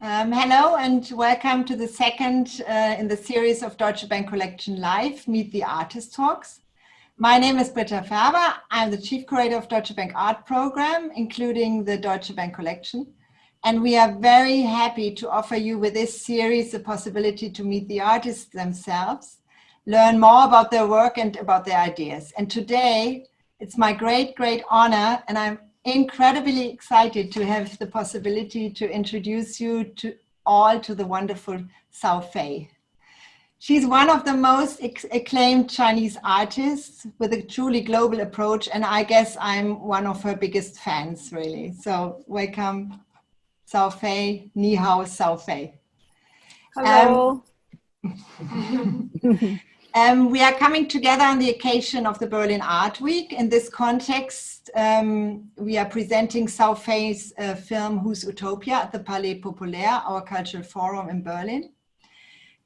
Hello and welcome to the second in the series of Deutsche Bank Collection Live, Meet the Artist Talks. My name is Britta Färber. I'm the Chief Curator of Deutsche Bank Art Program, including the Deutsche Bank Collection. And we are very happy to offer you with this series the possibility to meet the artists themselves, learn more about their work and about their ideas. And today, it's my great honor, and I'm incredibly excited to have the possibility to introduce you to the wonderful Cao Fei. She's one of the most acclaimed Chinese artists with a truly global approach, and I guess I'm one of her biggest fans, really. So welcome, Cao Fei. Ni hao, Cao Fei. Hello. We are coming together on the occasion of the Berlin Art Week. In this context, we are presenting Cao Fei's film Whose Utopia at the PalaisPopulaire, our cultural forum in Berlin.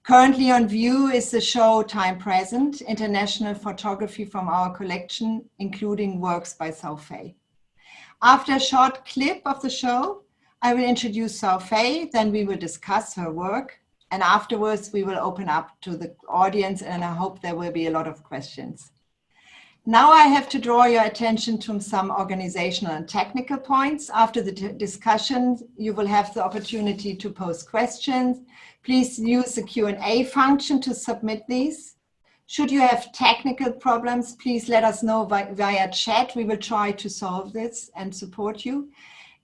Currently on view is the show Time Present, international photography from our collection, including works by Cao Fei. After a short clip of the show, I will introduce Cao Fei, then we will discuss her work. And afterwards, we will open up to the audience, and I hope there will be a lot of questions. Now I have to draw your attention to some organizational and technical points. After the discussion, you will have the opportunity to pose questions. Please use the Q&A function to submit these. Should you have technical problems, please let us know via chat. We will try to solve this and support you.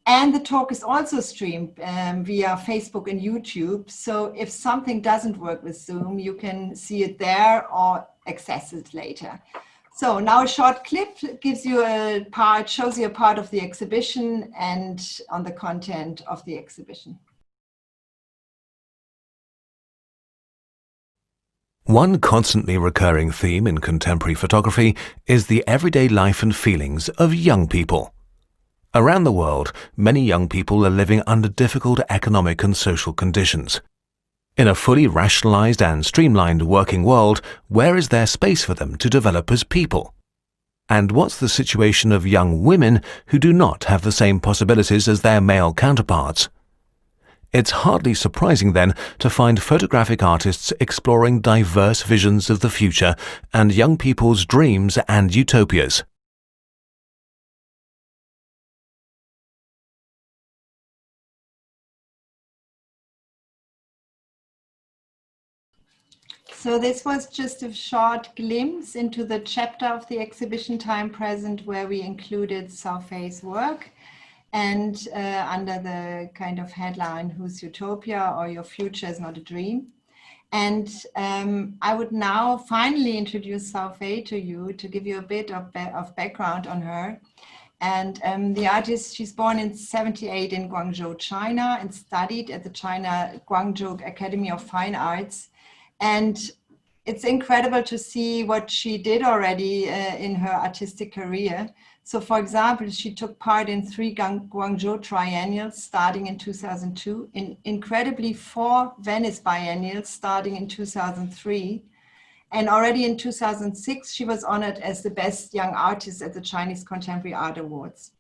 And the talk is also streamed via Facebook and YouTube. So if something doesn't work with Zoom, you can see it there or access it later. So now a short clip shows you a part of the exhibition and on the content of the exhibition. One constantly recurring theme in contemporary photography is the everyday life and feelings of young people. Around the world, many young people are living under difficult economic and social conditions. In a fully rationalized and streamlined working world, where is there space for them to develop as people? And what's the situation of young women who do not have the same possibilities as their male counterparts? It's hardly surprising then to find photographic artists exploring diverse visions of the future and young people's dreams and utopias. So this was just a short glimpse into the chapter of the exhibition Time Present where we included Cao Fei's work, and under the kind of headline Whose Utopia, or Your Future is Not a Dream. And I would now finally introduce Cao Fei to you to give you a bit of background on her. And the artist, she's born in '78 in Guangzhou, China, and studied at the China Guangzhou Academy of Fine Arts. And it's incredible to see what she did already in her artistic career. So for example, she took part in 3 Guangzhou triennials starting in 2002, in incredibly 4 Venice biennials starting in 2003. And already in 2006, she was honored as the best young artist at the Chinese Contemporary Art Awards.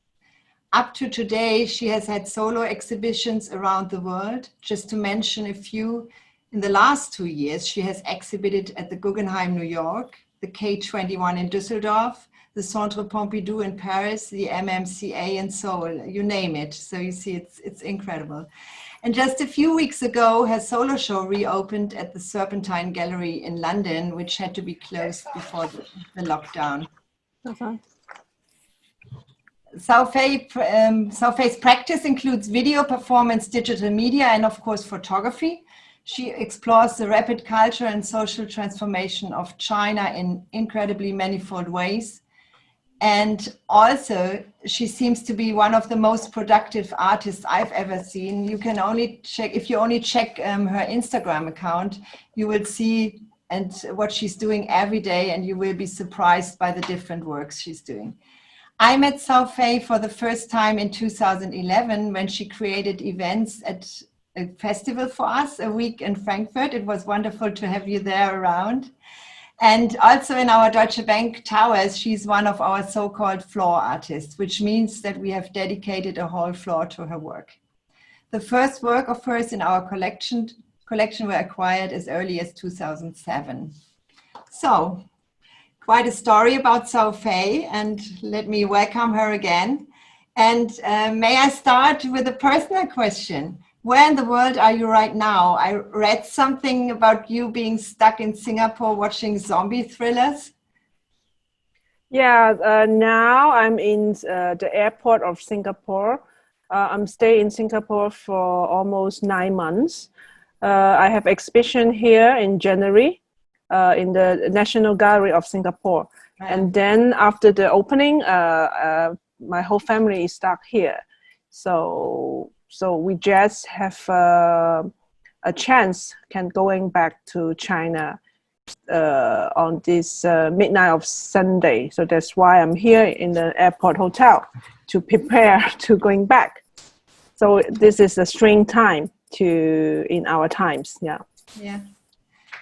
Up to today, she has had solo exhibitions around the world. Just to mention a few, in the last 2 years, she has exhibited at the Guggenheim, New York, the K21 in Düsseldorf, the Centre Pompidou in Paris, the MMCA in Seoul, you name it. So you see, it's incredible. And just a few weeks ago, her solo show reopened at the Serpentine Gallery in London, which had to be closed before the lockdown. Cao Fei's practice includes video, performance, digital media, and of course, photography. She explores the rapid cultural and social transformation of China in incredibly manifold ways. And also, she seems to be one of the most productive artists I've ever seen. You can only check, if you only check her Instagram account, you will see what she's doing every day, and you will be surprised by the different works she's doing. I met Cao Fei for the first time in 2011 when she created events at a festival for us, a week in Frankfurt. It was wonderful to have you there around. And also in our Deutsche Bank towers, she's one of our so-called floor artists, which means that we have dedicated a whole floor to her work. The first work of hers in our collection were acquired as early as 2007. So, quite a story about Cao Fei, and let me welcome her again. And may I start with a personal question? Where in the world are you right now? I read something about you being stuck in Singapore watching zombie thrillers. Yeah, now I'm in the airport of Singapore. I'm staying in Singapore for almost 9 months. I have exhibition here in January in the National Gallery of Singapore. Right. And then after the opening, my whole family is stuck here. So we just have a chance going back to China on this midnight of Sunday. So that's why I'm here in the airport hotel to prepare to going back. So this is a strange time in our times.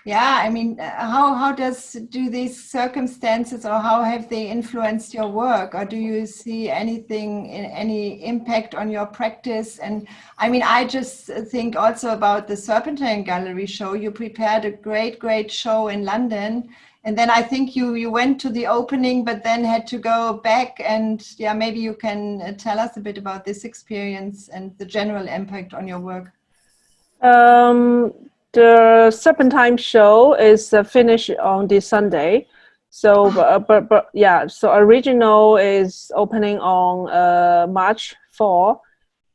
Yeah, I mean, how do these circumstances, or how have they influenced your work, or do you see any impact on your practice? And I mean, I just think also about the Serpentine Gallery show. You prepared a great show in London, and then I think you went to the opening, but then had to go back. And yeah, maybe you can tell us a bit about this experience and the general impact on your work. The Serpentine show is finished on this Sunday. So, but yeah, so original is opening on March 4.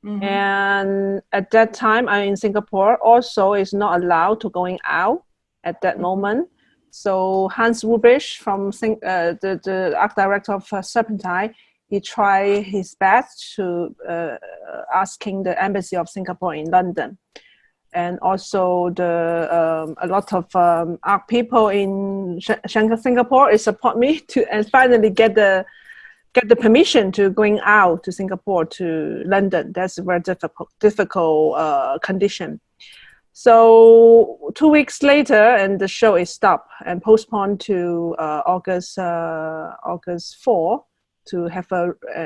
Mm-hmm. And at that time, I'm in Singapore. Also, is not allowed to going out at that moment. So Hans Rubisch from the art director of Serpentine, he tried his best to asking the embassy of Singapore in London. And also a lot of art people in Singapore support me to and finally get the permission to going out to Singapore to London. That's a very difficult condition. So 2 weeks later, and the show is stopped and postponed to August 4 to have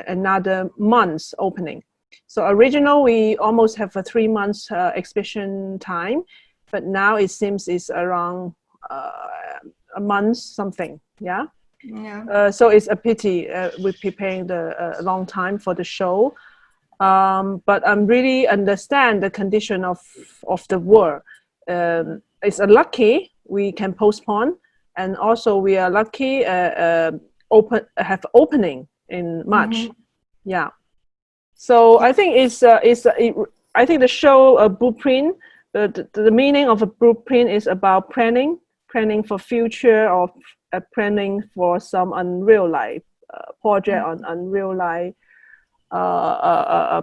another month's opening. So original, we almost have a 3 months exhibition time, but now it seems it's around a month something. Yeah. So it's a pity we're preparing a long time for the show, but I'm really understand the condition of the world. It's lucky we can postpone, and also we are lucky have opening in March. Mm-hmm. Yeah. So I think I think the show blueprint. The meaning of a blueprint is about planning for future, or planning for some unreal life project on unreal life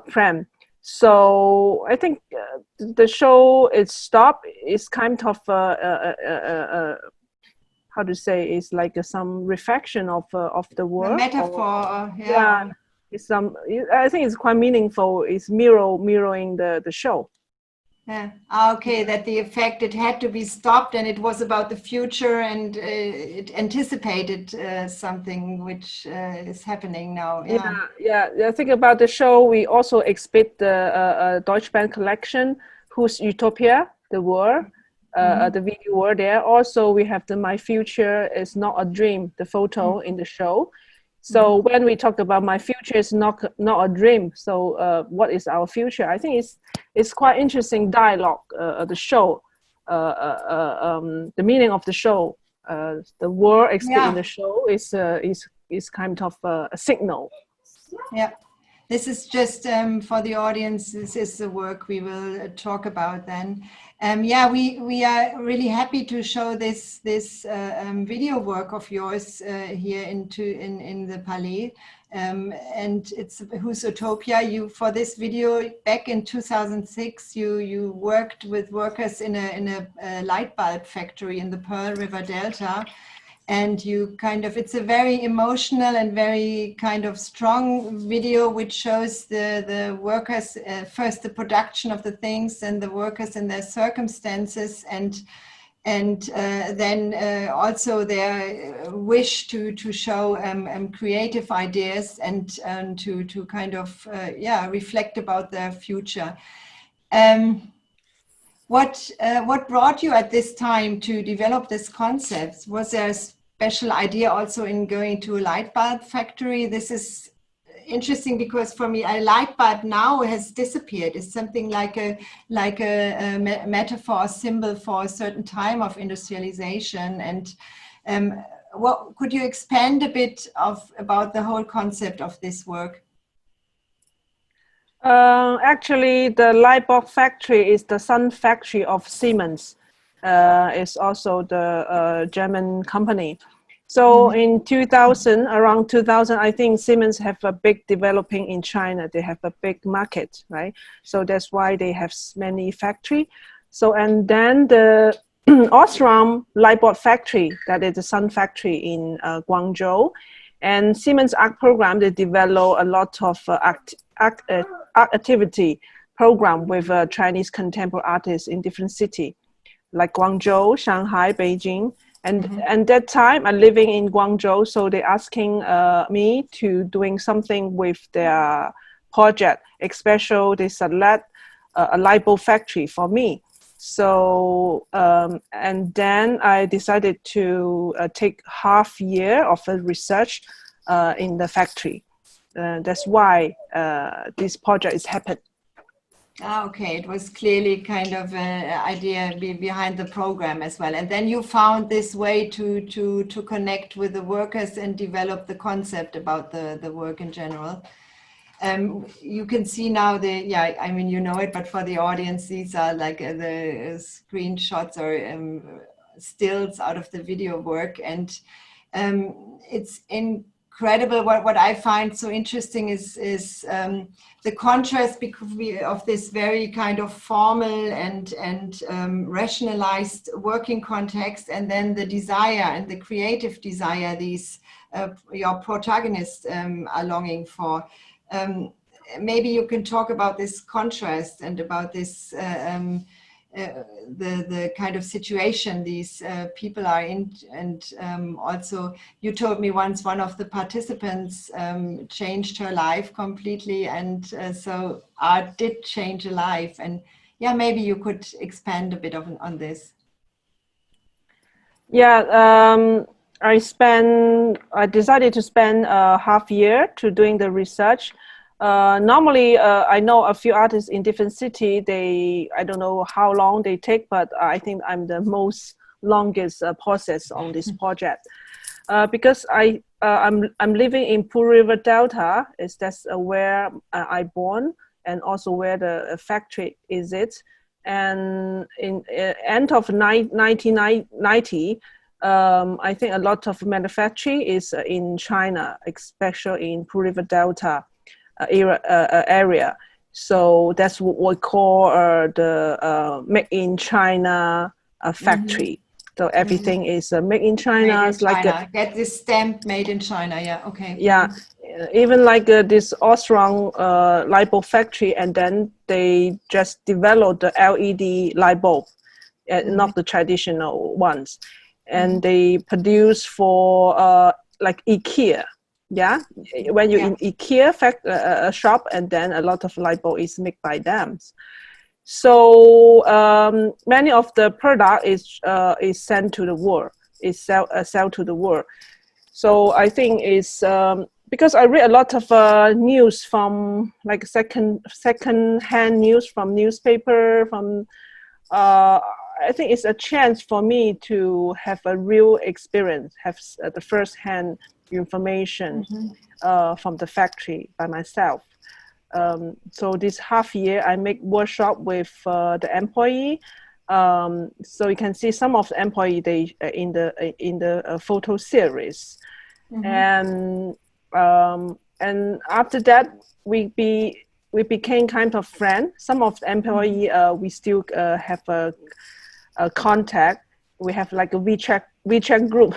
plan. So I think the show is stopped. It's kind of how to say, it's like some reflection of the world. A metaphor. Yeah. I think it's quite meaningful. It's mirroring the show. Yeah. Okay, that the effect, it had to be stopped, and it was about the future, and it anticipated something which is happening now. Yeah. I think about the show, we also exhibit the Deutsche Bank Collection, whose Utopia, the world, the video were there. Also, we have the My Future is Not a Dream, the photo in the show. So when we talk about my future is not a dream, so what is our future? I think it's quite interesting dialogue. The show, the meaning of the show, the word explained in the show is kind of a signal. Yeah, this is just for the audience. This is the work we will talk about then. We are really happy to show this video work of yours here in the Palais, and it's whose Utopia. You, for this video back in 2006, you worked with workers in a light bulb factory in the Pearl River Delta. And you it's a very emotional and very kind of strong video, which shows the workers, first the production of the things, and the workers in their circumstances, and then also their wish to show creative ideas and to kind of reflect about their future. What brought you at this time to develop this concept? Was there a special idea also in going to a light bulb factory? This is interesting because for me, a light bulb now has disappeared. It's something like a metaphor, a symbol for a certain time of industrialization. And what could you expand a bit about the whole concept of this work? Actually, the light bulb factory is the son factory of Siemens. It's also the German company. So in 2000, around 2000, I think Siemens have a big developing in China. They have a big market, right? So that's why they have many factory. So, and then the Osram light bulb factory, that is the Sun factory in Guangzhou. And Siemens Art Program, they develop a lot of art activity program with Chinese contemporary artists in different cities, like Guangzhou, Shanghai, Beijing. And that time I'm living in Guangzhou, so they're asking me to doing something with their project, especially they select a light bulb factory for me. So, and then I decided to take half year of a research in the factory. That's why this project is happened. Okay, it was clearly kind of an idea behind the program as well. And then you found this way to connect with the workers and develop the concept about the work in general. You can see now I mean, you know it, but for the audience, these are like the screenshots or stills out of the video work. And it's incredible. What I find so interesting is the contrast of this very kind of formal and rationalized working context, and then the desire and the creative desire these your protagonists are longing for. Maybe you can talk about this contrast and about this the kind of situation these people are in, and also you told me once one of the participants changed her life completely, and so art did change a life. And yeah, maybe you could expand a bit on this. Yeah, I decided to spend a half year to doing the research. Normally, I know a few artists in different city. I don't know how long they take, but I think I'm the most longest process on this project because I'm living in Pearl River Delta. That's where I born, and also where the factory is it. And in end of 1990. I think a lot of manufacturing is in China, especially in Pearl River Delta area. So that's what we call the made in China factory. So everything is made in China. It's like get this stamp made in China. Yeah. Okay. Yeah. Even like this Osram light bulb factory, and then they just developed the LED light bulb, not the traditional ones. And they produce for like IKEA, yeah. When you're in IKEA shop, and then a lot of light bulb is made by them. So many of the product is sent to the world, is sell to the world. So I think it's because I read a lot of news from like second-hand news from newspaper, from I think it's a chance for me to have a real experience, have the first-hand information from the factory by myself. So this half year, I make workshop with the employee. So you can see some of the employee they in the photo series, and after that we became kind of friend. Some of the employee we still have a contact. We have like a WeChat group.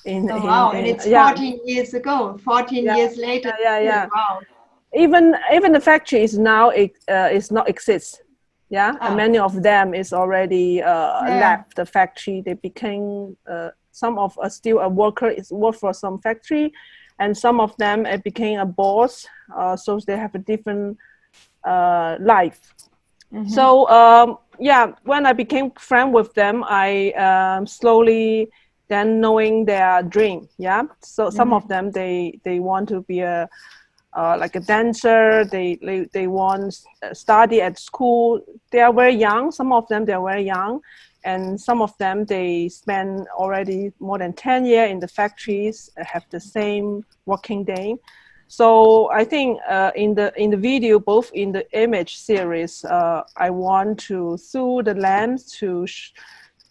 Wow, and it's 14 years ago, 14 years later. Yeah. Wow. Even the factory is now is not exist. Yeah, and many of them is already left the factory. They became some of us still a worker is work for some factory, and some of them became a boss. So they have a different life. So yeah, when I became friend with them, I slowly then knowing their dream. Yeah, so some of them they want to be a like a dancer. They want study at school. They are very young. Some of them they are very young, and some of them they spend already more than 10 years in the factories, have the same working day. So I think in the video, both in the image series, I want to through the lens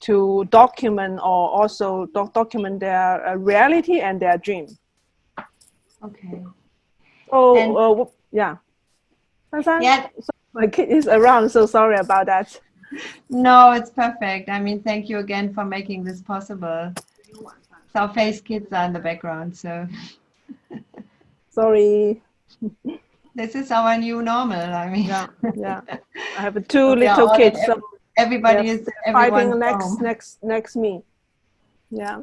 to document or also document their reality and their dream. Okay. So yeah. Yeah. So my kid is around, so sorry about that. No, it's perfect. I mean, thank you again for making this possible. Cao Fei's kids are in the background, so Sorry. this is our new normal. I mean, yeah. I have two we are little all kids, so everybody is fighting home. next me. Yeah.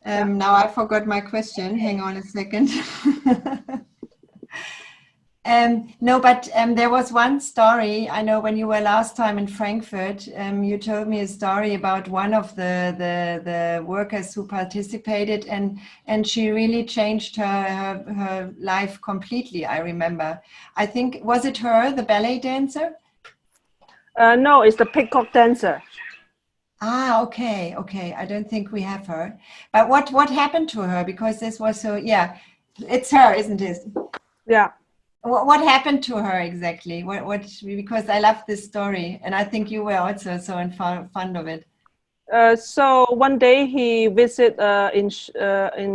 Now I forgot my question. Hang on a second. No, but there was one story. I know when you were last time in Frankfurt, you told me a story about one of the workers who participated, and she really changed her life completely. I remember. I think, was it her, the ballet dancer? No, it's the peacock dancer. Ah, okay. I don't think we have her. But what happened to her? Because this was so, yeah, it's her, isn't it? Yeah. What happened to her exactly? What? Because I love this story, and I think you were also so fond of it. So one day he visited in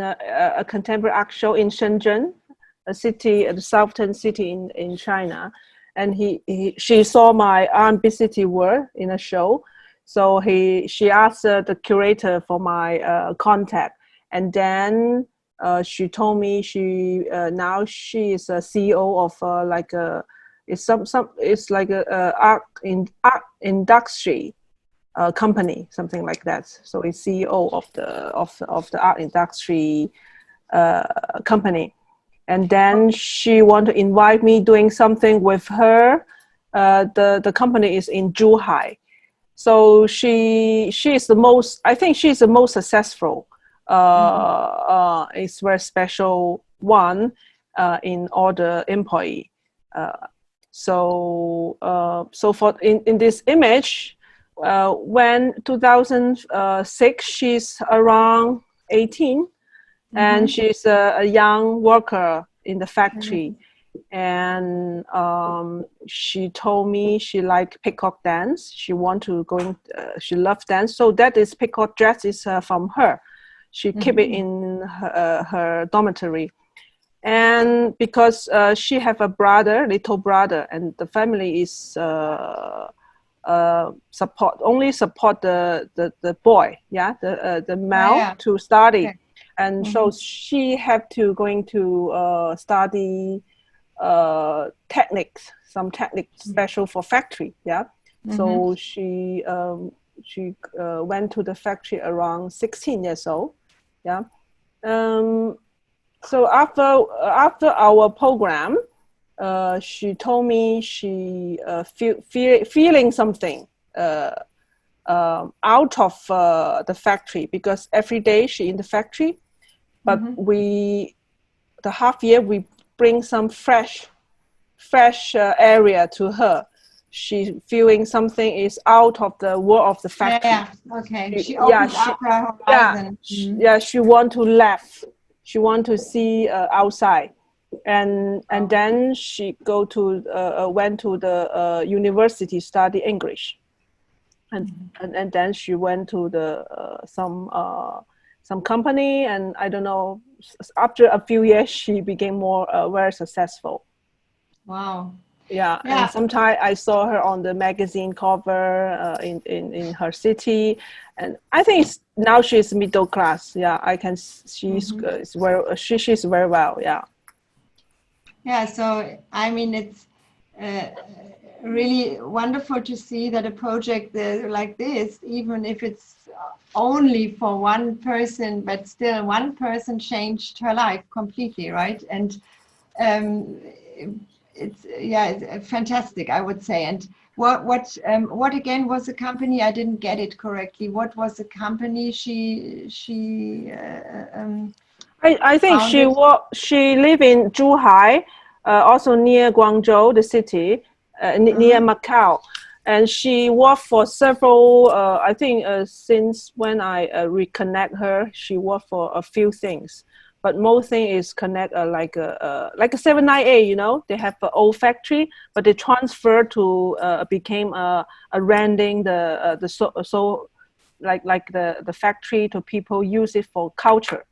a contemporary art show in Shenzhen, a city, the southern city in China, and she saw my unvisited work in a show. So she asked the curator for my contact, and then she told me now she is a CEO of like a it's like a art industry company, something like that. So he's CEO of the art industry company, and then she want to invite me doing something with her. The company is in Zhuhai, so she is the most. I think she's the most successful. It's very special one in all the employee. So for in this image. When 2006, she's around 18, and she's a young worker in the factory. And she told me she liked peacock dance. She want to she loves dance. So that is peacock dress is from her. She keep it in her dormitory. And because she have a little brother, and the family is support the boy, the male to study, and so she had to going to study techniques, some techniques special for factory, so she went to the factory around 16 years old. So after our program, she told me she feeling something out of the factory, because every day she in the factory, but the half year we bring some fresh area to her. She feeling something is out of the world of the factory. Okay. She opens up her horizon. She want to laugh. She want to see outside. And then she went to the university study English, and then she went to the some company, and I don't know, after a few years she became more very successful. Wow. Yeah. And sometimes I saw her on the magazine cover in her city, and I think now she's middle class. I can she's she's very well. So I mean, it's really wonderful to see that a project like this, even if it's only for one person, but still one person changed her life completely, right? And it's fantastic, I would say. And what again was the company? I didn't get it correctly. What was the company she I think founded? she live in Zhuhai, also near Guangzhou, the city, near Macau. And she worked for several, I think since when I reconnect her, she worked for a few things. But most thing is connect like a 798, you know, they have an old factory, but they transfer to became a renting the the factory to people use it for culture.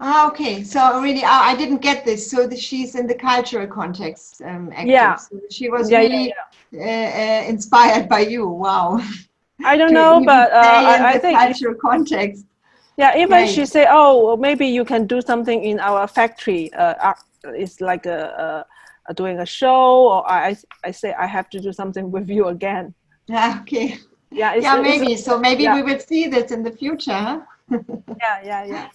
Ah, okay. So really, I didn't get this. So she's in the cultural context active. Yeah. So she was really inspired by you. Wow. I don't To know, even but stay in I the think cultural context. yeah. Even Great. she say, "Oh, maybe you can do something in our factory." It's like doing a show, or I say I have to do something with you again. Yeah, okay. Yeah, Yeah, maybe. So maybe yeah, we will see this in the future, huh? yeah.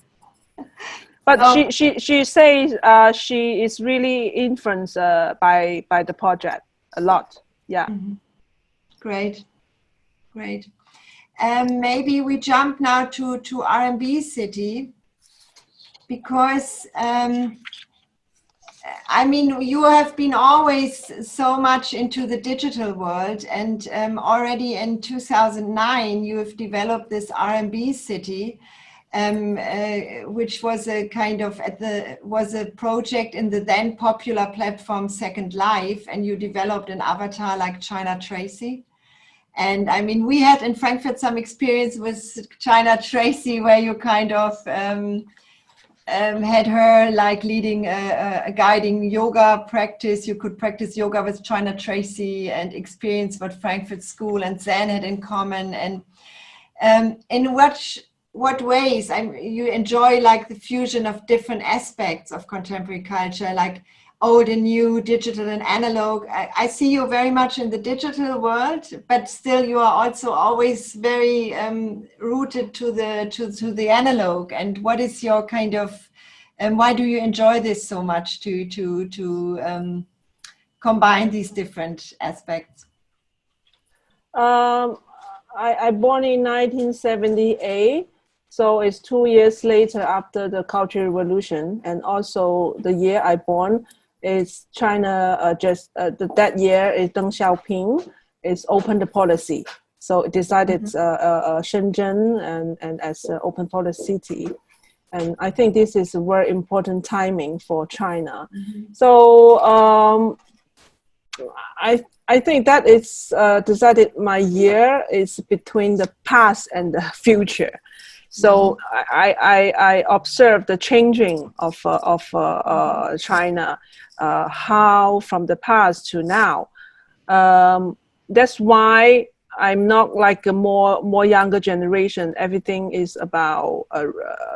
But So, she says she is really influenced by the project a lot. Yeah. great, great. Maybe we jump now to R&B City, because I mean, you have been always so much into the digital world, and already in 2009 you have developed this R&B City, which was a kind of was a project in the then popular platform Second Life, and you developed an avatar like China Tracy. And I mean, we had in Frankfurt some experience with China Tracy, where you kind of had her like leading a guiding yoga practice. You could practice yoga with China Tracy and experience what Frankfurt School and Zen had in common. And in what ways you enjoy like the fusion of different aspects of contemporary culture, like old and new, digital and analog. I see you very much in the digital world, but still you are also always very rooted to the analog. And what is your kind of, and why do you enjoy this so much to combine these different aspects? I born in 1978, so it's 2 years later after the Cultural Revolution, and also the year I born is China. That year is Deng Xiaoping is open the policy, so it decided Shenzhen and as an open policy city, and I think this is a very important timing for China. So I think that it's decided my year is between the past and the future. So I observe the changing of China, how from the past to now. That's why I'm not like a more younger generation. Everything is about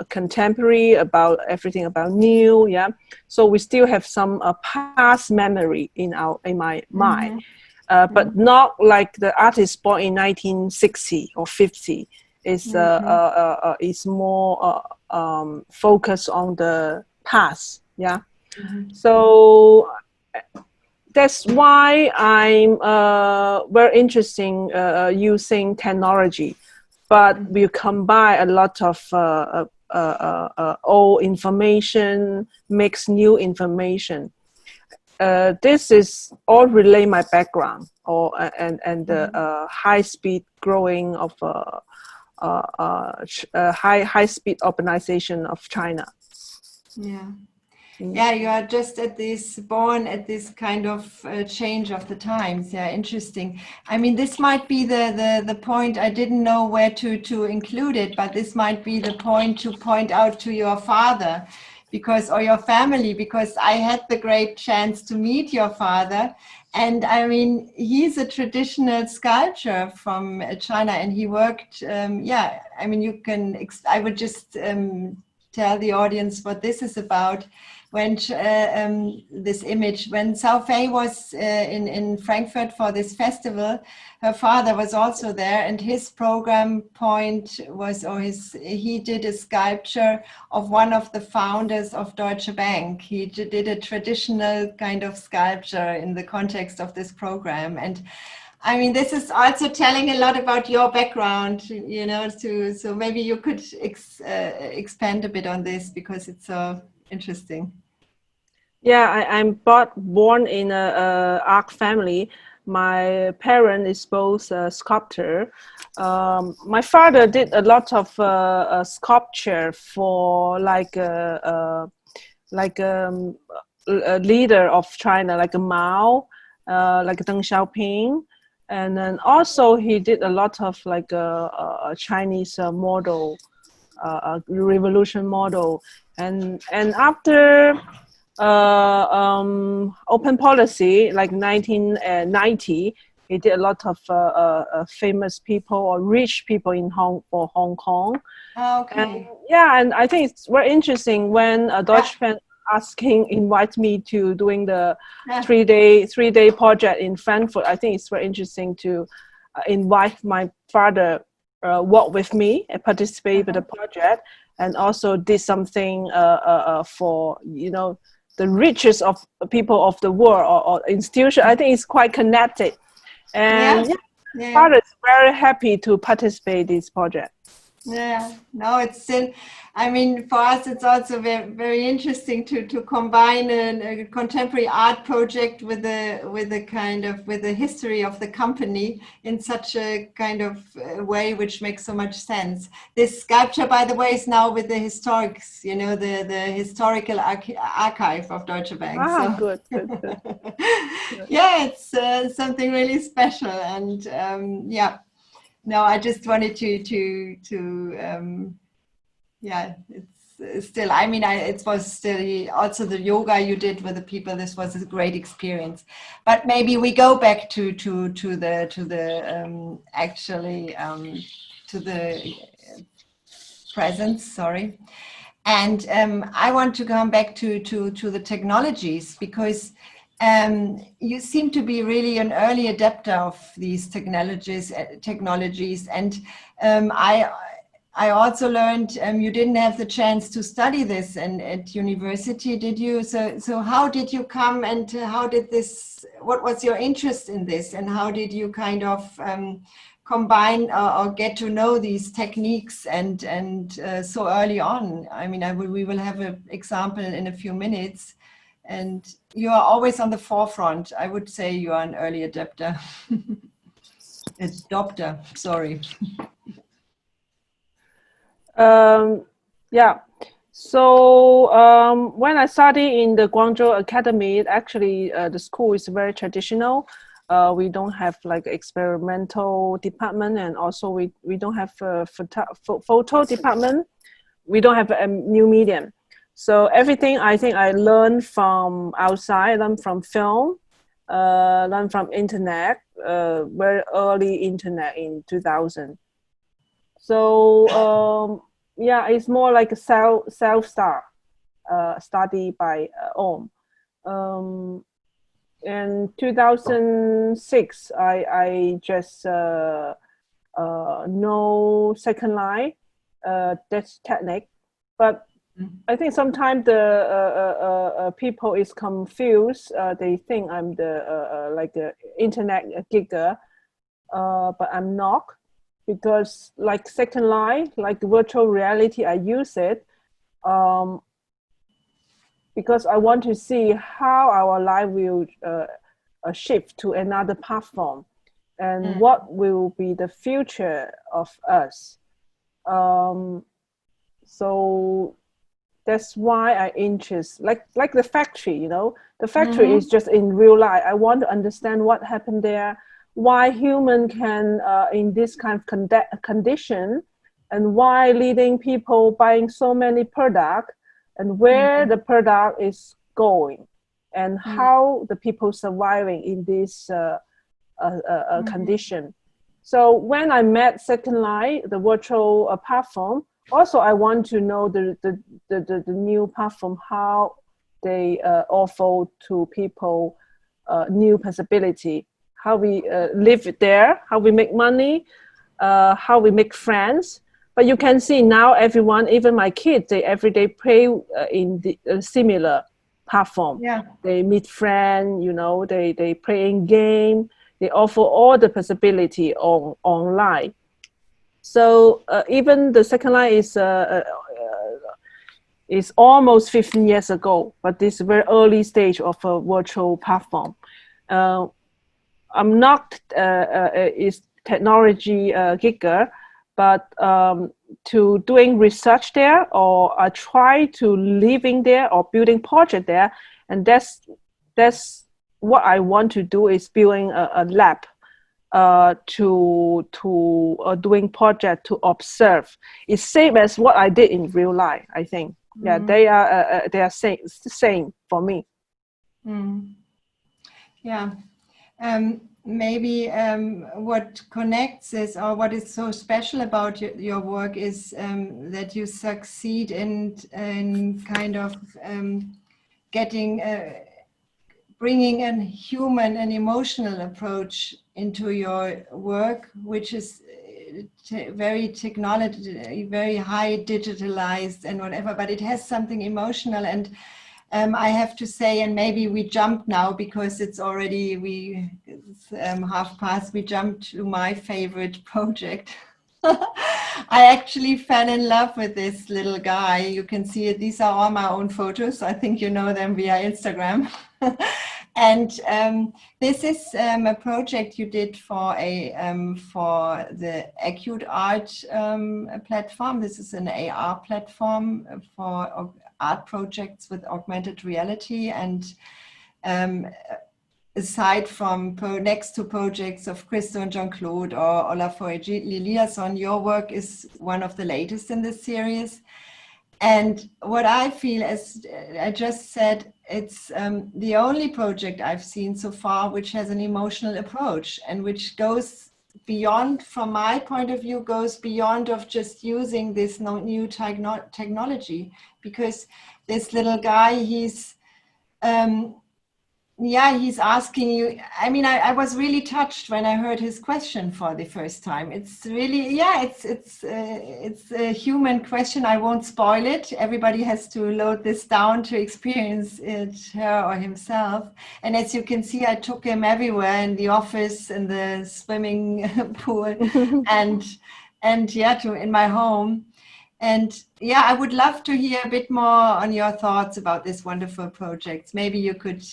contemporary, about everything about new. Yeah, so we still have some past memory in my mind, but not like the artist born in 1960 or 50. Is more focused on the past. Yeah, so that's why I'm very interested using technology, but we combine a lot of old information, mix new information. This is all relay my background, and the high speed growing of high speed urbanization of China. Yeah, you are just born at this kind of change of the times. Yeah, interesting. I mean, this might be the point. I didn't know where to include it, but this might be the point to point out to your father, or your family, because I had the great chance to meet your father. And I mean, he's a traditional sculptor from China, and he worked, I mean, I would just tell the audience what this is about. when this image, when Cao Fei was in Frankfurt for this festival, her father was also there, and his program point was, he did a sculpture of one of the founders of Deutsche Bank. He did a traditional kind of sculpture in the context of this program. And I mean, this is also telling a lot about your background, you know, so maybe you could expand a bit on this, because it's so interesting. Yeah, I'm born in a art family. My parent is both a sculptor. My father did a lot of sculpture for like a leader of China, like a Mao, like Deng Xiaoping. And then also he did a lot of like a Chinese model, revolution model. And after open policy, like 1990, he did a lot of famous people or rich people in Hong Kong. Okay. And yeah, and I think it's very interesting when Deutsche Bank invite me to doing the three-day project in Frankfurt. I think it's very interesting to invite my father work with me and participate with the project, and also did something for, you know, the richest of people of the world or institution. I think it's quite connected, and father is very happy to participate in this project. Yeah, no, it's still, I mean, for us, it's also very, very interesting to combine a contemporary art project with the history of the company in such a kind of way, which makes so much sense. This sculpture, by the way, is now with the historics, you know, the historical archive of Deutsche Bank. Ah, so. Good. Yeah, it's something really special, and yeah. No, I just wanted it's still, I mean, it was still also the yoga you did with the people. This was a great experience, but maybe we go back to the presence. Sorry, and I want to come back to the technologies, because you seem to be really an early adapter of these technologies, and I also learned you didn't have the chance to study this at university, did you? So how did you come, and how did this? What was your interest in this, and how did you kind of combine or get to know these techniques and so early on? I mean, we will have an example in a few minutes. And you are always on the forefront. I would say you are an early adapter. Adopter, sorry. Yeah. So when I studied in the Guangzhou Academy, actually the school is very traditional. We don't have like experimental department, and also we don't have a photo department. We don't have a new medium. So everything I think I learned from outside, learned from film, learned from internet, very early internet in 2000. So yeah, it's more like a self-start study by own. In 2006, I just know second line, that's technique, but I think sometimes the people is confused. They think I'm the like the internet geeker, but I'm not, because like second line, like virtual reality, I use it because I want to see how our life will shift to another platform, and what will be the future of us. So that's why I interest, like the factory, you know, the factory is just in real life. I want to understand what happened there, why human can in this kind of condition, and why leading people buying so many products, and where the product is going, and how the people surviving in this condition. So when I met Second Life, the virtual platform, also I want to know the new platform, how offer to people new possibility, how we live there, how we make money, how we make friends. But you can see now everyone, even my kids, they every day play in the similar platform. Yeah. They meet friends, you know, they playing game. They offer all the possibility online. So even the second line is almost 15 years ago, but this very early stage of a virtual platform. I'm not is technology geeker, but to doing research there, or I try to living there or building project there, and that's what I want to do, is building a lab to doing project to observe. It's same as what I did in real life, I think. Yeah, they are same for me. Yeah. Maybe what connects this, or what is so special about your work, is that you succeed in kind of bringing a human and emotional approach into your work, which is very very high digitalized and whatever, but it has something emotional. And I have to say, and maybe we jump now because it's already half past, we jump to my favorite project. I actually fell in love with this little guy. You can see it. These are all my own photos. I think you know them via Instagram. And this is a project you did for the Acute art platform. This is an AR platform for art projects with augmented reality. And aside from next to projects of Christo and Jean-Claude or Olafur Eliasson, your work is one of the latest in this series. And what I feel, as I just said, it's the only project I've seen so far which has an emotional approach, and which goes beyond, from my point of view, goes beyond of just using this new technology. Because this little guy, he's asking you. I mean, I was really touched when I heard his question for the first time. It's really, it's a human question. I won't spoil it. Everybody has to load this down to experience it, her or himself. And as you can see, I took him everywhere, in the office, in the swimming pool, and in my home. And yeah, I would love to hear a bit more on your thoughts about this wonderful project. Maybe you could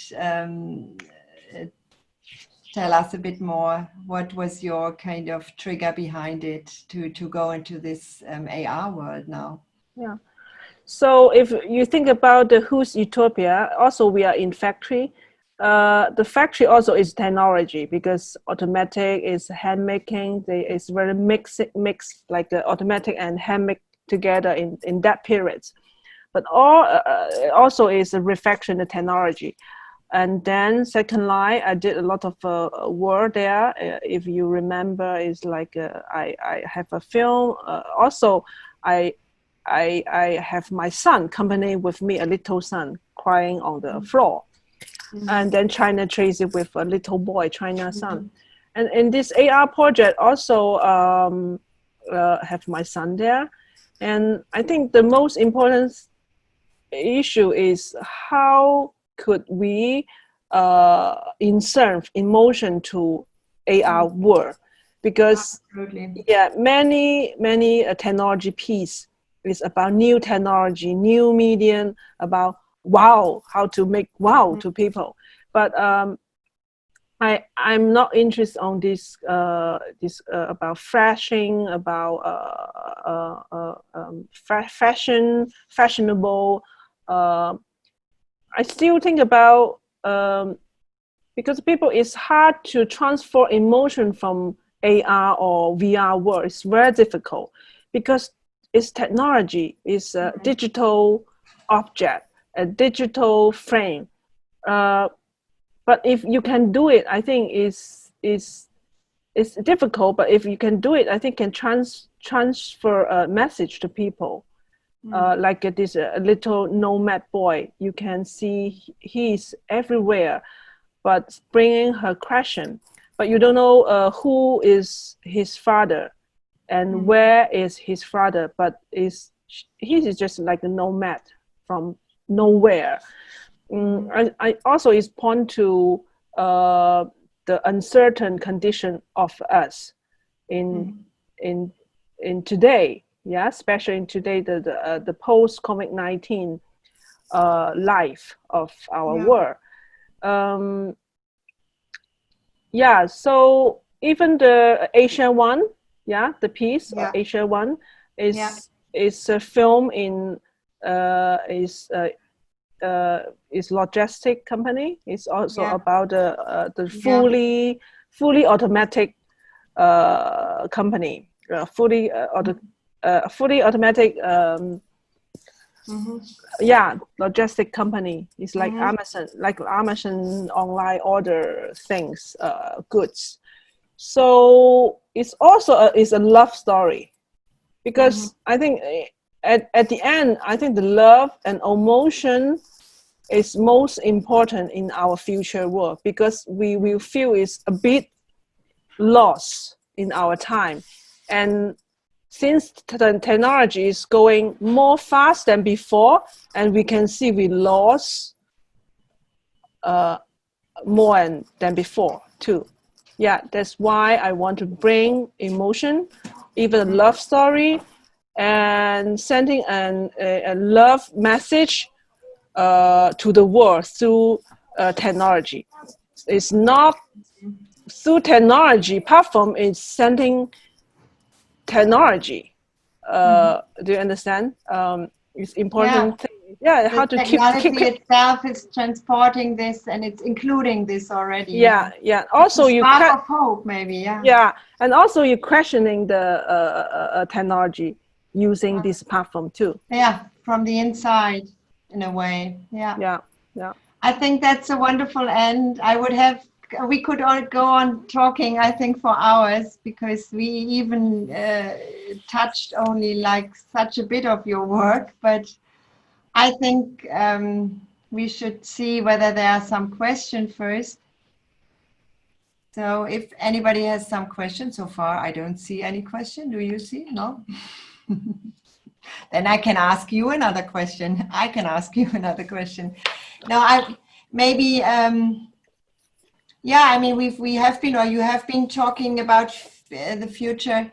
tell us a bit more. What was your kind of trigger behind it to go into this AR world now? Yeah. So if you think about the Who's Utopia, also we are in factory. The factory also is technology, because automatic is hand making. It's very mixed like the automatic and hand make together in that period. But also is a reflection of technology. And then second line, I did a lot of work there. If you remember, is like I have a film. Also, I have my son accompany with me, a little son crying on the floor. And then China Tracy with a little boy, China son. And in this AR project also have my son there. And I think the most important issue is how could we insert emotion to AR world, because many technology piece is about new technology, new medium, about wow, how to make wow to people. But I'm not interested on this about flashing, about fashionable. I still think about because people, it's hard to transfer emotion from AR or VR world. It's very difficult because it's technology, it's a digital object, a digital frame. But if you can do it, I think it's difficult. But if you can do it, I think can transfer a message to people. like this little nomad boy. You can see he's everywhere, but bringing her question. But you don't know who is his father and where is his father, but he is just like a nomad from nowhere. I also is point to the uncertain condition of us in today, especially in today, the post COVID-19 life of our world. So even the Asia one, the piece of Asia one is a film in is logistic company. It's also about the fully automatic company, fully automatic logistic company. It's like Amazon online order things, goods. So it's also is a love story, because I think at the end, I think the love and emotion is most important in our future work, because we will feel it's a bit lost in our time. And since the technology is going more fast than before, and we can see we lost more than before too. That's why I want to bring emotion, even a love story, and sending a love message to the world through technology. It's not through technology. Platform is sending technology. Do you understand? It's important thing. How to technology keep itself is transporting this, and it's including this already. Also, you spark of hope, maybe. And also you questioning the technology using this platform too. From the inside, in a way. I think that's a wonderful end. We could all go on talking, I think, for hours, because we even touched only like such a bit of your work. But I think we should see whether there are some questions first. So if anybody has some questions, so far I don't see any question. Do you see? No? Then I can ask you another question. No, maybe, I mean, we have been, or you have been talking about the future.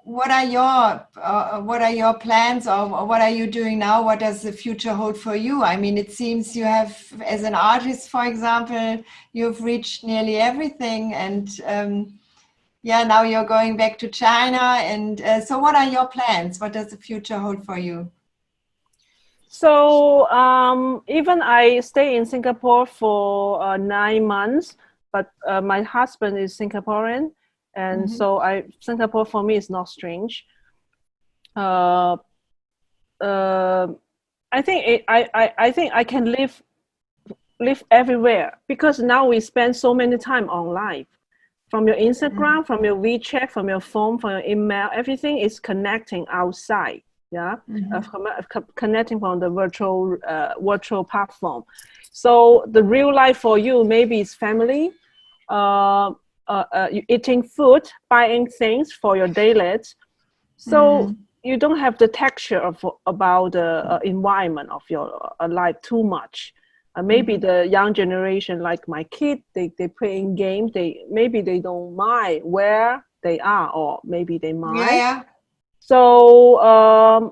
What are your plans, or what are you doing now? What does the future hold for you? I mean, it seems you have, as an artist, for example, you've reached nearly everything, and now you're going back to China. And so what are your plans? What does the future hold for you? So even I stay in Singapore for 9 months, but my husband is Singaporean, and so Singapore for me is not strange. I think I can live everywhere, because now we spend so many time online. From your Instagram, from your WeChat, from your phone, from your email, everything is connecting outside. Connecting from the virtual platform. So the real life for you maybe is family, eating food, buying things for your daily. So you don't have the texture about the environment of your life too much. Maybe the young generation, like my kid, they playing games. Maybe they don't mind where they are, or maybe they mind. So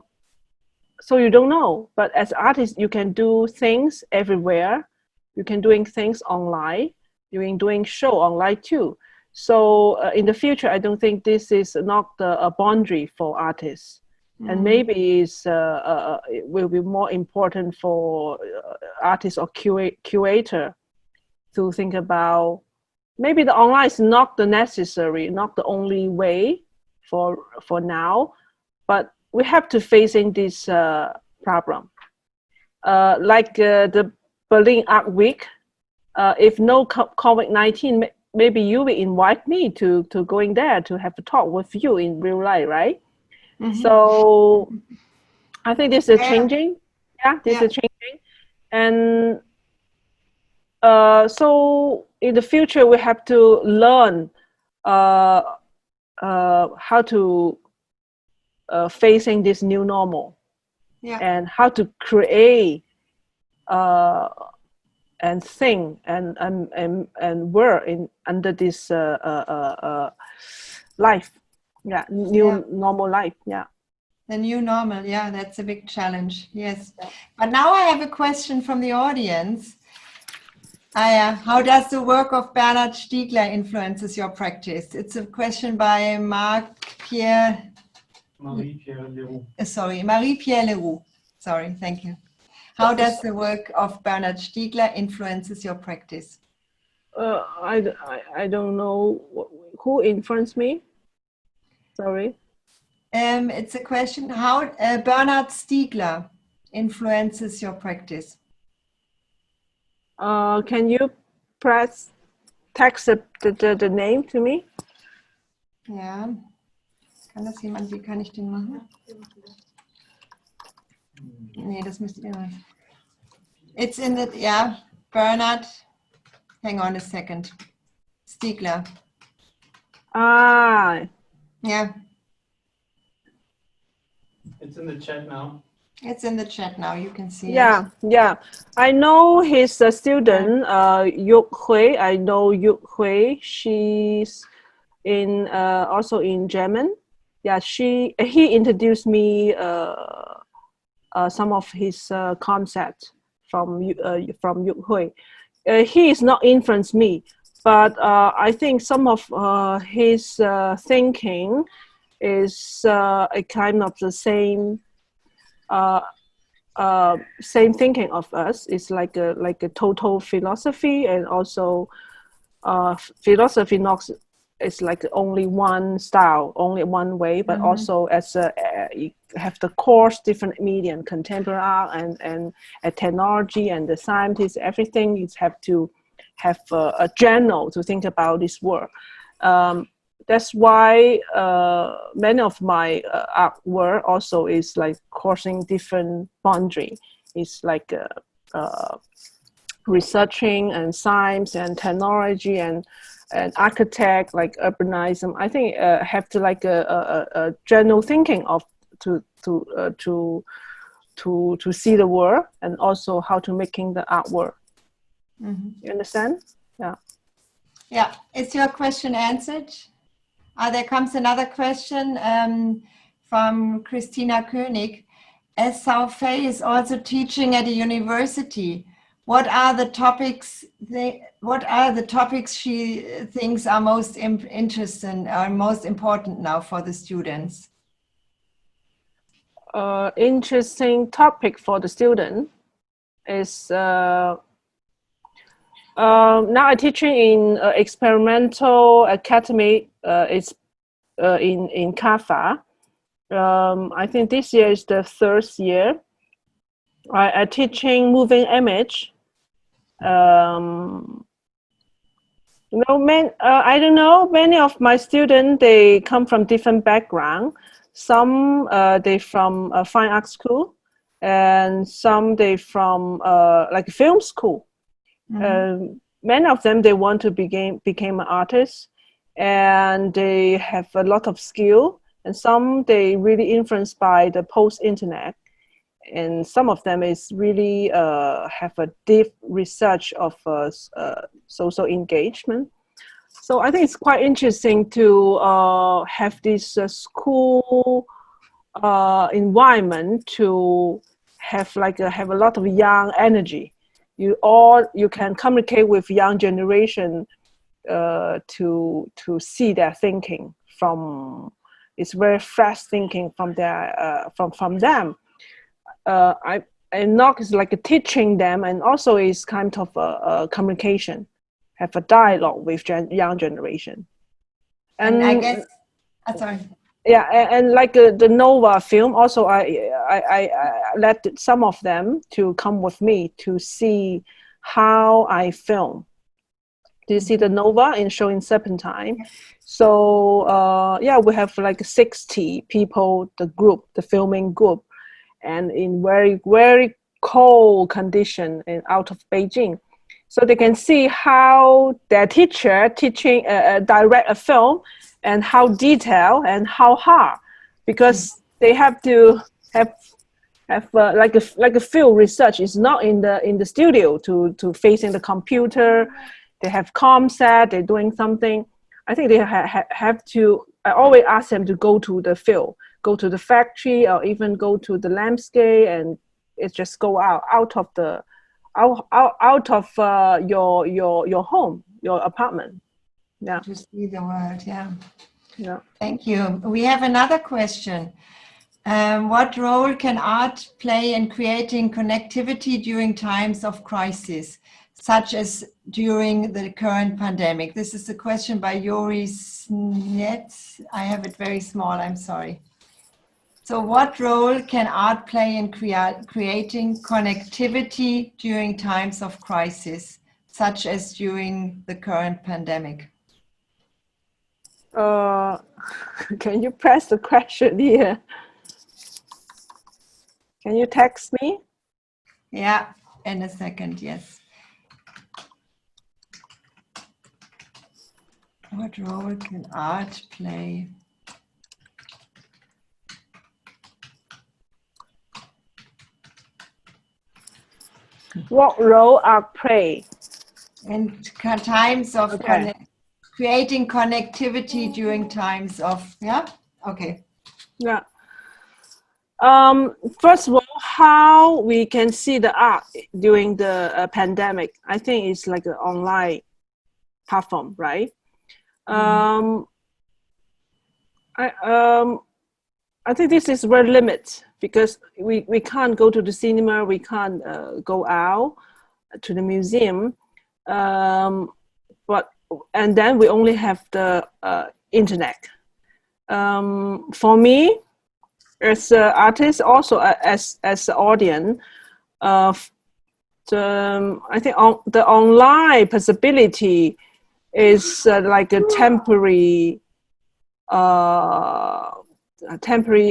you don't know. But as artists, you can do things everywhere. You can doing things online. You doing show online too. So in the future, I don't think this is not a boundary for artists. And maybe it will be more important for artists or curator to think about, maybe the online is not the necessary, not the only way for now, but we have to facing this problem. Like the Berlin Art Week, if no COVID-19, maybe you will invite me to going there to have a talk with you in real life, right? So I think this is changing. Yeah, this is changing. And so in the future, we have to learn how to facing this new normal, and how to create and think and work in under this life, new normal life, The new normal, that's a big challenge. Yes, but now I have a question from the audience. How does the work of Bernhard Stiegler influences your practice? It's a question by Marie-Pierre Leroux. Marie-Pierre Leroux. Sorry, thank you. How does the work of Bernhard Stiegler influences your practice? I don't know who influenced me. Sorry. It's a question how Bernhard Stiegler influences your practice. Can you text the name to me? Ja. Kann das jemand, wie kann ich den machen? Nee, das müsst ihr machen. It's in the, Bernhard, hang on a second. Stiegler. Yeah. It's in the chat now. It's in the chat now. You can see it. Yeah. I know his student, Yu Hui. I know Yu Hui. She's in also in German. Yeah, he introduced me some of his concepts from Yu Hui. He is not influenced me, but I think some of his thinking is a kind of the same same thinking of us. It's like a total philosophy, and also philosophy not is like only one style, only one way, but also as you have the course, different medium, contemporary art and technology and the scientists, everything you have to have a journal to think about this work. That's why many of my artwork also is like crossing different boundary. It's like researching and science and technology and architect, like urbanism. I think have to like a general thinking of to see the world, and also how to making the artwork. You understand? Yeah. Is your question answered? There comes another question from Christina König. As Cao Fei is also teaching at a university, what are the topics she thinks are most interesting or most important now for the students? Interesting topic for the student is now I'm teaching in experimental academy. It's in CAFA. I think this year is the third year. I'm teaching moving image. I don't know, many of my students, they come from different background. Some they from a fine art school, and some they from like film school. Many of them, they want to became an artist, and they have a lot of skill, and some they really influenced by the post-internet, and some of them is really have a deep research of social engagement. So I think it's quite interesting to have this school environment to have a lot of young energy. You can communicate with young generation to see their thinking from. It's very fresh thinking from their from them. Not is like teaching them, and also is kind of a communication, have a dialogue with young generation. And I guess, sorry. Yeah, and like the Nova film, also I let some of them to come with me to see how I film. Do you see the nova in showing serpentine? So yeah, we have like 60 people, the filming group, and in very, very cold condition and out of Beijing. So they can see how their teacher teaching direct a film, and how detailed and how hard, because they have to have like a field research. Is not in the studio to facing the computer. They have com set, they're doing something. I think they have to, I always ask them to go to the field, go to the factory, or even go to the landscape, and it just go out of your home, your apartment. Yeah. To see the world, yeah. Yeah. Thank you. We have another question. What role can art play in creating connectivity during times of crisis, such as during the current pandemic? This is a question by Yuri Snets. I have it very small, I'm sorry. So what role can art play in creating connectivity during times of crisis, such as during the current pandemic? Can you press the question here? Can you text me? Yeah, in a second, yes. What role can art play? What role art play? In times of Okay. creating connectivity during times of, yeah? Okay. Yeah. First of all, how we can see the art during the pandemic, I think it's like an online platform, right? I think this is very limited, because we can't go to the cinema, we can't go out to the museum, and then we only have the internet. For me, as an artist, also as an audience, I think the online possibility is like a temporary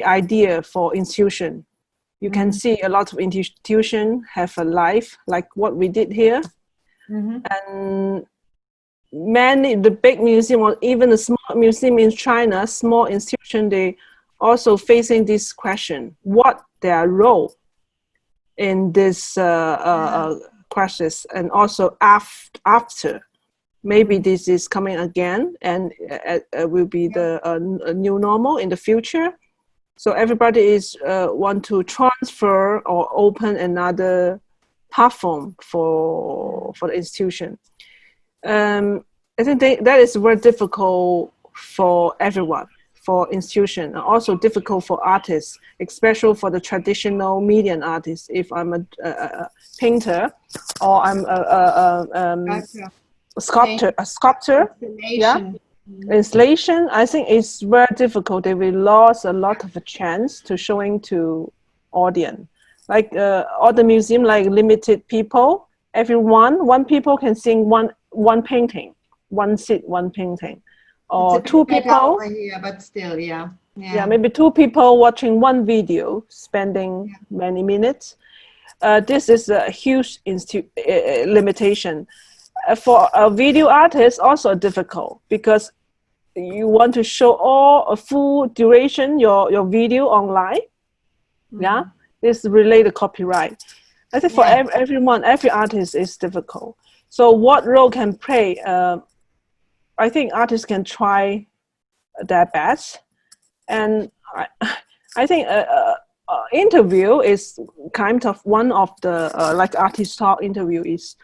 idea for institution. You can see a lot of institution have a life like what we did here, and the big museum, or even the small museum in China, small institution, they also facing this question: what their role in this crisis, and also after. Maybe this is coming again, and will be the new normal in the future. So everybody is want to transfer or open another platform for the institution. I think that is very difficult for everyone, for institution, and also difficult for artists, especially for the traditional median artists. If I'm a painter, or I'm a sculptor, yeah, installation, I think it's very difficult. They will lose a lot of a chance to showing to audience. Like all the museum, like limited people, one people can see one painting, one seat, one painting, or two people over here, but still, yeah, maybe two people watching one video, spending many minutes. This is a huge limitation. For a video artist, also difficult, because you want to show a full duration your video online. Yeah, this related copyright. I think for everyone, every artist is difficult. So what role can play? I think artists can try their best, and I think interview is kind of one of the like artist talk interview is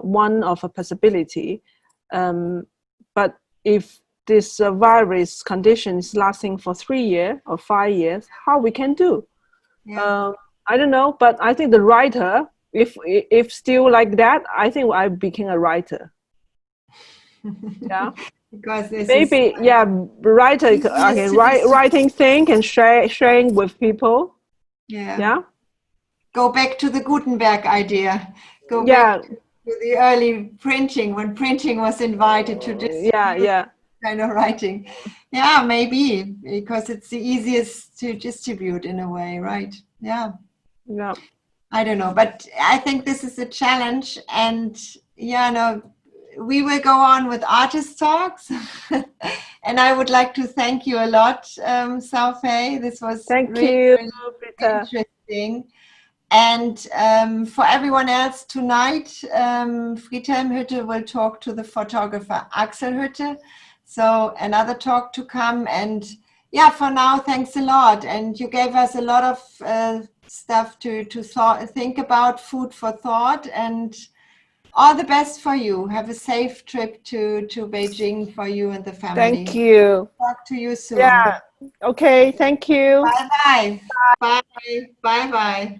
one of a possibility, but if this virus condition is lasting for 3 years or 5 years, how we can do? I don't know, but I think the writer, if still like that, I think I became a writer. Yeah, because this maybe writer, okay, writing thing and sharing with people. Go back to the Gutenberg idea. Go back to the early printing, when printing was invited to distribute kind of writing. Yeah, maybe, because it's the easiest to distribute in a way, right? Yeah. Yeah. I don't know, but I think this is a challenge, and we will go on with artist talks. And I would like to thank you a lot, Cao Fei. This was really interesting. And for everyone else tonight, Friedhelm Hütte will talk to the photographer Axel Hütte. So another talk to come. And yeah, for now, thanks a lot. And you gave us a lot of stuff to think about, food for thought, and all the best for you. Have a safe trip to Beijing for you and the family. Thank you. Talk to you soon. Yeah. Okay. Thank you. Bye-bye. Bye. Bye-bye.